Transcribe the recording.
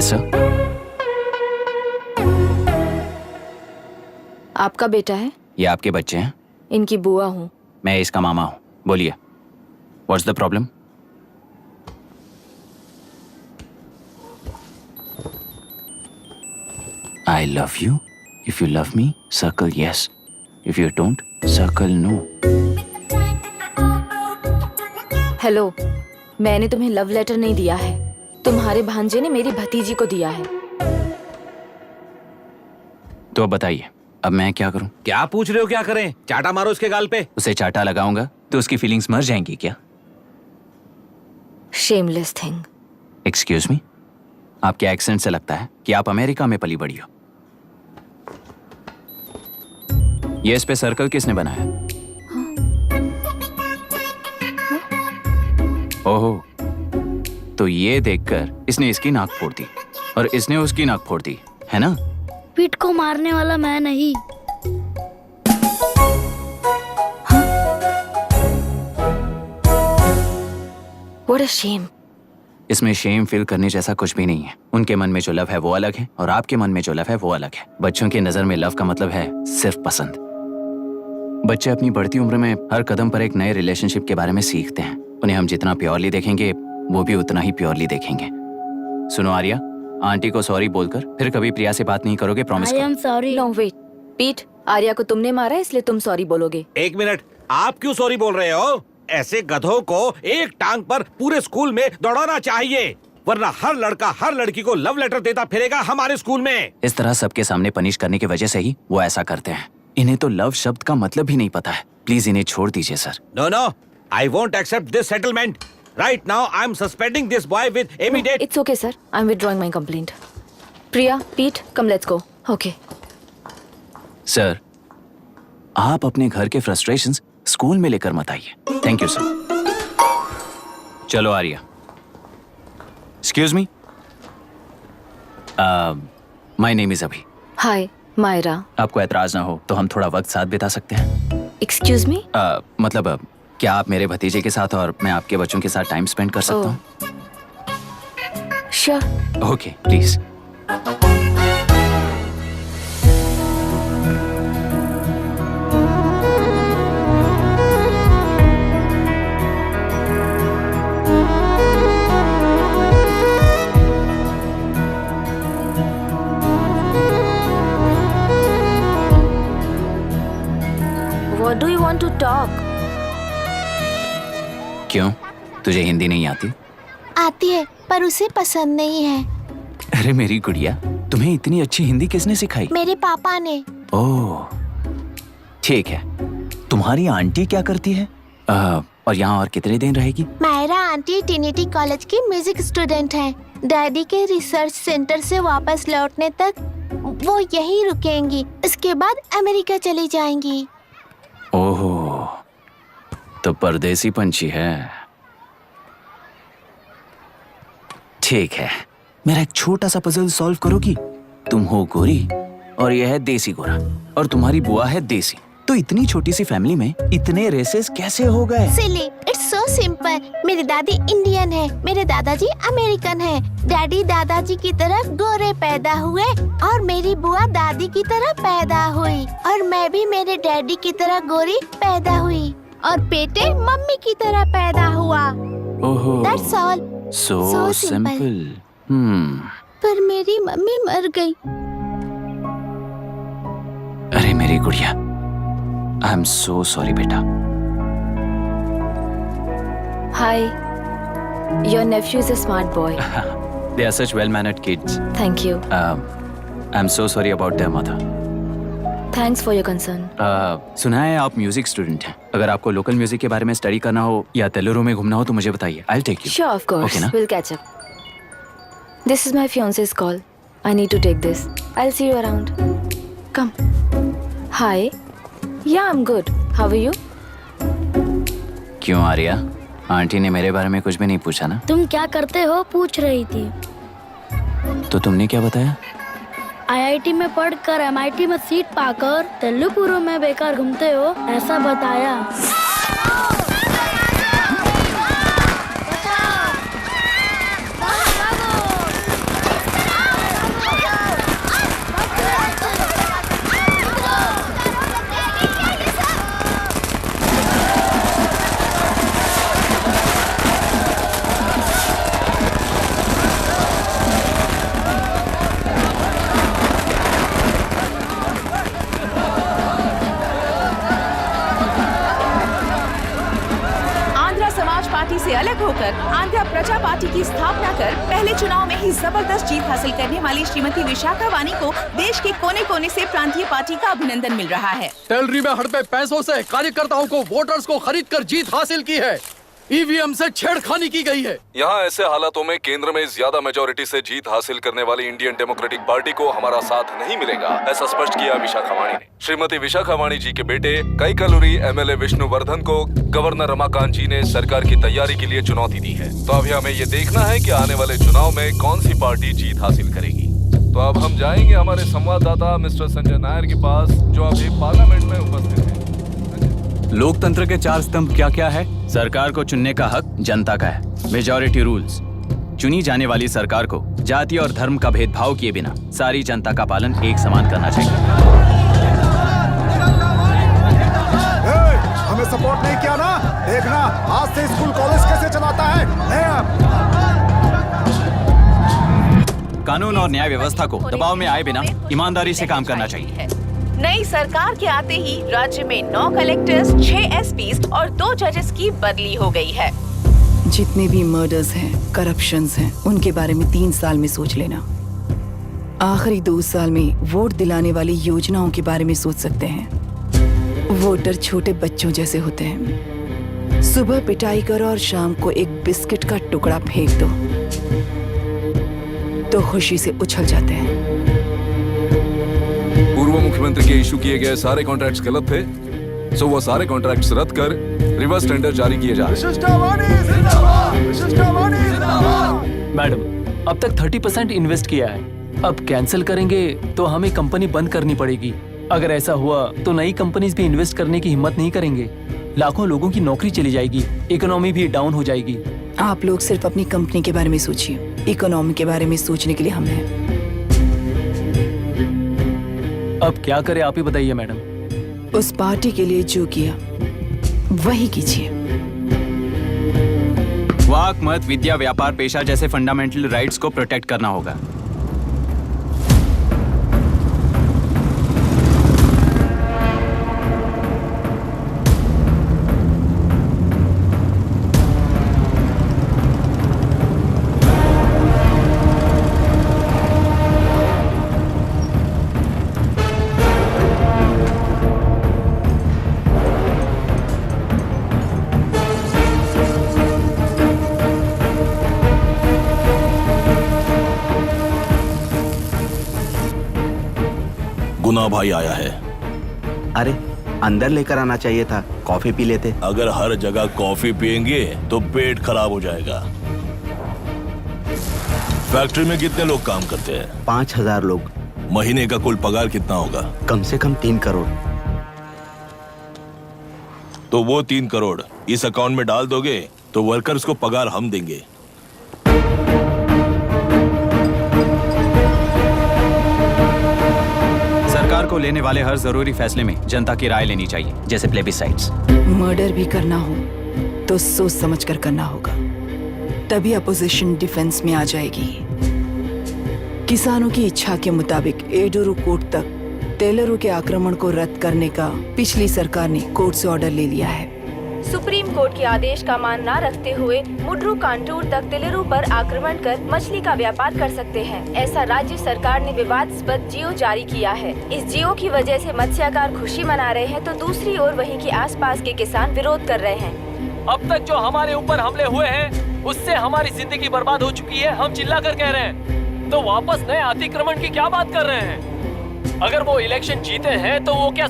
Yes sir. आपका बेटा है? ये आपके बच्चे हैं? इनकी बुआ हूँ। मैं इसका मामा हूँ। बोलिए, what's the problem? I love you. If you love me, circle yes. If you don't, circle no. Hello, मैंने तुम्हें लव लेटर नहीं दिया है। तुम्हारे भांजे ने मेरी भतीजी को दिया है। तो अब बताइए, अब मैं क्या करूं? क्या पूछ रहे हो? क्या करें? चाटा मारो उसके गाल पे। उसे चाटा लगाऊंगा तो उसकी फीलिंग्स मर जाएंगी क्या? Shameless thing. एक्सक्यूज मी, आपके एक्सेंट से लगता है कि आप अमेरिका में पली बड़ी हो। ये इस पे सर्कल किसने बनाया? ओहो, तो ये देखकर इसने इसकी नाक फोड़ दी और इसने उसकी नाक फोड़ दी, है ना? पीठ को मारने वाला मैं नहीं। What a shame. इसमें शेम फील करने जैसा कुछ भी नहीं है। उनके मन में जो लव है वो अलग है और आपके मन में जो लव है वो अलग है। बच्चों की नजर में लव का मतलब है सिर्फ पसंद। बच्चे अपनी बढ़ती उम्र में हर कदम पर एक नए रिलेशनशिप के बारे में सीखते हैं। उन्हें हम जितना प्योरली देखेंगे वो भी उतना ही प्योरली देखेंगे। सुनो आर्या, आंटी को सॉरी बोलकर फिर कभी प्रिया से बात नहीं करोगे, प्रॉमिस आई करो। Am sorry. No wait. पीट, आर्या को तुमने मारा इसलिए तुम सॉरी बोलोगे। एक मिनट, आप क्यों सॉरी बोल रहे हो? ऐसे गधों को एक टांग पर पूरे स्कूल में दौड़ाना चाहिए, वरना हर लड़का हर लड़की को लव लेटर देता फिरेगा हमारे स्कूल में। इस तरह सबके सामने पनिश करने की वजह से ही वो ऐसा करते हैं। इन्हें तो लव शब्द का मतलब भी नहीं पता है। प्लीज इन्हें छोड़ दीजिए sir. No no, I won't accept this settlement. Right now I am suspending this boy with immediate. It's okay sir. I'm withdrawing my complaint. Priya, Pete, come let's go. Okay. Sir, आप अपने घर के frustrations school में लेकर मत आइए। Thank you sir. चलो Arya. Excuse me, my name is Abhi. Hi, Myra. आपको एतराज ना हो तो हम थोड़ा वक्त साथ बिता सकते हैं? Excuse me? मतलब क्या आप मेरे भतीजे के साथ और मैं आपके बच्चों के साथ टाइम स्पेंड कर सकता हूँ? Sure. Okay, please. What do you want to talk? क्यों, तुझे हिंदी नहीं आती? आती है पर उसे पसंद नहीं है। अरे मेरी गुड़िया, तुम्हें इतनी अच्छी हिंदी किसने सिखाई? मेरे पापा ने। ओह, ठीक है। तुम्हारी आंटी क्या करती है? और यहाँ और कितने दिन रहेगी? मायरा आंटी ट्रिनिटी कॉलेज की म्यूजिक स्टूडेंट है। डैडी के रिसर्च सेंटर से वापस लौटने तक वो यहीं रुकेंगी। इसके बाद अमेरिका चली जाएंगी। ओहो, तो परदेसी पंछी है। ठीक है, मेरा एक छोटा सा पजल सॉल्व करोगी? तुम हो गोरी और यह है देसी गोरा और तुम्हारी बुआ है देसी। तो इतनी छोटी सी फैमिली में इतने रेसेस कैसे हो गए? सिली, इट्स सो सिंपल। मेरी दादी इंडियन है, मेरे दादाजी अमेरिकन है। डैडी दादाजी की तरह गोरे पैदा हुए और मेरी बुआ दादी की तरह पैदा हुई और मैं भी मेरे डैडी की तरह गोरी पैदा हुई और बेटे मम्मी की तरह पैदा हुआ। ओहो, That's all. so So simple. पर मेरी मम्मी मर गई। अरे मेरी गुड़िया, आई एम सो सॉरी बेटा। Hi. Your nephew is a smart boy. They are such well-mannered kids. Thank you. I'm so sorry about their mother. Thanks for your concern. सुना है आप म्यूजिक स्टूडेंट हैं। अगर आपको लोकल म्यूजिक के बारे में स्टडी करना हो या तेलुरु में घूमना हो तो मुझे बताइए। I'll take you. Sure, of course. Okay, ना? We'll catch up. This is my fiance's call. I need to take this. I'll see you around. Come. Hi. Yeah, I'm good. How are you? क्यों Arya, aunty ने मेरे बारे में कुछ भी नहीं पूछा ना? तुम क्या करते हो पूछ रही थी। तो तुमने क्या बताया? आईआईटी में पढ़कर एमआईटी में सीट पाकर तेलुपुरु में बेकार घूमते हो ऐसा बताया। से अलग होकर आंध्र प्रजा पार्टी की स्थापना कर पहले चुनाव में ही जबरदस्त जीत हासिल करने वाली श्रीमती विशाखा वानी को देश के कोने कोने से प्रांतीय पार्टी का अभिनंदन मिल रहा है। टेलरी में हड़पे पैसों से कार्यकर्ताओं को वोटर्स को खरीद कर जीत हासिल की है। ईवीएम से छेड़खानी की गई है। यहाँ ऐसे हालातों में केंद्र में ज्यादा मेजोरिटी से जीत हासिल करने वाली इंडियन डेमोक्रेटिक पार्टी को हमारा साथ नहीं मिलेगा, ऐसा स्पष्ट किया विशाखा वाणी ने। श्रीमती विशाखा वाणी जी के बेटे कैकलूरी एमएलए विष्णुवर्धन को गवर्नर रमाकांत जी ने सरकार की तैयारी के लिए चुनौती दी है। तो अभी हमें ये देखना है कि आने वाले चुनाव में कौन सी पार्टी जीत हासिल करेगी। तो अब हम जाएंगे हमारे संवाददाता मिस्टर संजय नायर के पास, जो अभी पार्लियामेंट में उपस्थित है। लोकतंत्र के 4 स्तंभ क्या क्या है? सरकार को चुनने का हक जनता का है। Majority rules. चुनी जाने वाली सरकार को जाति और धर्म का भेदभाव किए बिना सारी जनता का पालन एक समान करना चाहिए। हमें सपोर्ट नहीं किया ना, देखना आज से स्कूल कॉलेज कैसे चलाता है। कानून और न्याय व्यवस्था को दबाव में आए बिना ईमानदारी से काम करना चाहिए। नई सरकार के आते ही राज्य में 9 कलेक्टर्स, 6 एसपीज और 2 जजेस की बदली हो गई है। जितने भी मर्डर्स हैं, करप्शंस हैं, उनके बारे में 3 साल में सोच लेना। आखिरी 2 साल में वोट दिलाने वाली योजनाओं के बारे में सोच सकते हैं। वोटर छोटे बच्चों जैसे होते हैं। सुबह पिटाई करो और शाम को एक बिस्किट का टुकड़ा फेंक दो तो खुशी से उछल जाते हैं। पूर्व मुख्यमंत्री के इशू किए गए सारे कॉन्ट्रैक्ट्स गलत थे, सो वो सारे कॉन्ट्रैक्ट्स रद्द कर रिवर्स टेंडर जारी किए जा रहे हैं। मैडम, अब तक 30% इन्वेस्ट किया है, अब कैंसिल करेंगे तो हमें कंपनी बंद करनी पड़ेगी। अगर ऐसा हुआ तो नई कंपनीज भी इन्वेस्ट करने की हिम्मत नहीं करेंगे। लाखों लोगों की नौकरी चली जाएगी, इकोनॉमी भी डाउन हो जाएगी। आप लोग सिर्फ अपनी कंपनी के बारे में सोचिए, इकोनॉमी के बारे में सोचने के लिए हम हैं। अब क्या करें आप ही बताइए मैडम। उस पार्टी के लिए जो किया वही कीजिए। वाक, मत, विद्या, व्यापार, पेशा जैसे फंडामेंटल राइट्स को प्रोटेक्ट करना होगा। गुना भाई आया है। अरे अंदर लेकर आना चाहिए था, कॉफी पी लेते। अगर हर जगह कॉफी पियेंगे तो पेट खराब हो जाएगा। फैक्ट्री में कितने लोग काम करते हैं? 5000 लोग। महीने का कुल पगार कितना होगा? कम से कम 3 करोड़। तो वो 3 करोड़ इस अकाउंट में डाल दोगे तो वर्कर्स को पगार हम देंगे। सरकार को लेने वाले हर जरूरी फैसले में जनता की राय लेनी चाहिए, जैसे प्लेबिसाइट्स। मर्डर भी करना हो तो सोच समझ कर करना होगा, तभी अपोजिशन डिफेंस में आ जाएगी। किसानों की इच्छा के मुताबिक एडोरू कोर्ट तक टेलरों के आक्रमण को रद्द करने का पिछली सरकार ने कोर्ट से ऑर्डर ले लिया है। सुप्रीम कोर्ट के आदेश का मान न रखते हुए मुड्रू कांटूर तक टेलरों पर आक्रमण कर मछली का व्यापार कर सकते हैं, ऐसा राज्य सरकार ने विवादास्पद जियो जारी किया है। इस जियो की वजह से मत्स्यकार खुशी मना रहे हैं तो दूसरी ओर वहीं के आसपास के किसान विरोध कर रहे हैं। अब तक जो हमारे ऊपर हमले हुए हैं उससे हमारी जिंदगी बर्बाद हो चुकी है, हम चिल्ला कर कह रहे हैं, तो वापस नए अतिक्रमण की क्या बात कर रहे हैं? अगर वो इलेक्शन जीते हैं तो वो क्या